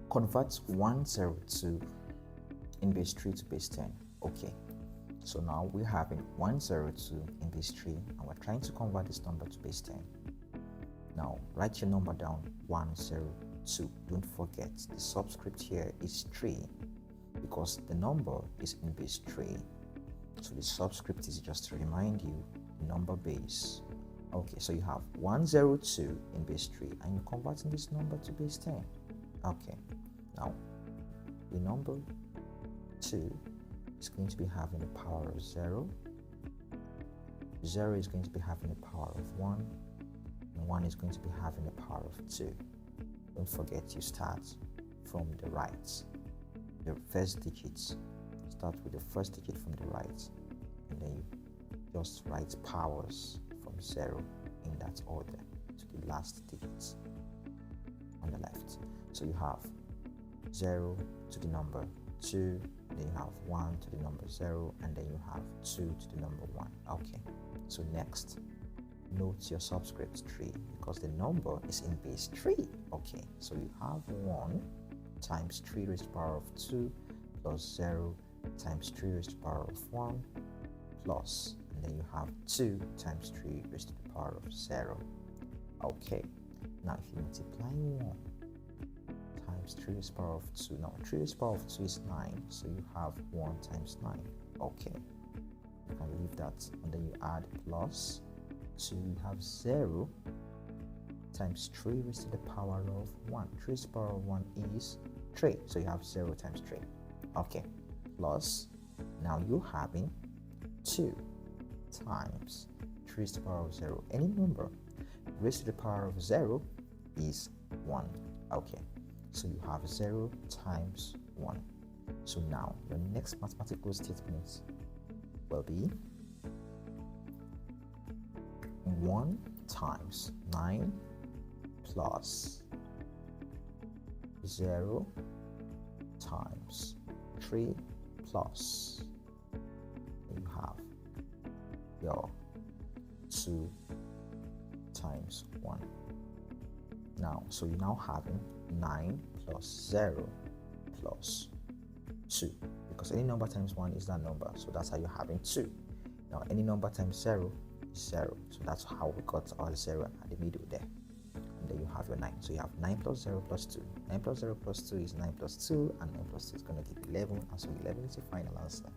Convert 102 in base 3 to base 10. Okay, so now we're having 102 in base 3 and we're trying to convert this number to base 10. Now write your number down, 102. Don't forget the subscript here is 3 because the number is in base 3. So the subscript is just to remind you the number base. Okay, so you have 102 in base 3 and you're converting this number to base 10. Okay, now the number 2 is going to be having the power of 0. 0 is going to be having the power of 1. And 1 is going to be having the power of 2. Don't forget you start from the right. The first digits. Start with the first digit from the right. And then you just write powers from 0 in that order to the last digits on the left. So you have 0 to the number 2, then you have 1 to the number 0, and then you have 2 to the number 1. Okay, so next, note your subscript 3 because the number is in base 3. Okay, so you have 1 times 3 raised to the power of 2 plus 0 times 3 raised to the power of 1 plus, and then you have 2 times 3 raised to the power of 0. Okay, now if you multiply 1 times 3 raised to the power of 2, now 3 raised to the power of 2 is 9, so you have 1 times 9. Okay, you can leave that, and then you add plus 2, you have 0 times 3 raised to the power of 1. 3 raised to the power of 1 is 3, so you have 0 times 3. Okay, plus, now you're having 2 times 3 raised to the power of 0. Any number raised to the power of 0 is 1. Okay, so you have 0 times 1. So now your next mathematical statement will be 1 times 9 plus 0 times 3 plus, you have your 2 times 1. Now, so you're now having 9 plus 0 plus 2 because any number times 1 is that number, so that's how you're having 2. Now, any number times 0 is 0, so that's how we got our 0 at the middle there. And then you have your 9, so you have 9 plus 0 plus 2. 9 plus 0 plus 2 is 9 plus 2, and 9 plus 2 is going to give 11, and so 11 is your final answer.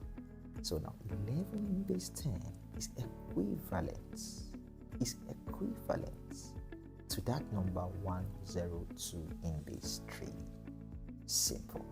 So now 11 in base 10 is equivalent to that number 102 in base 3. Simple.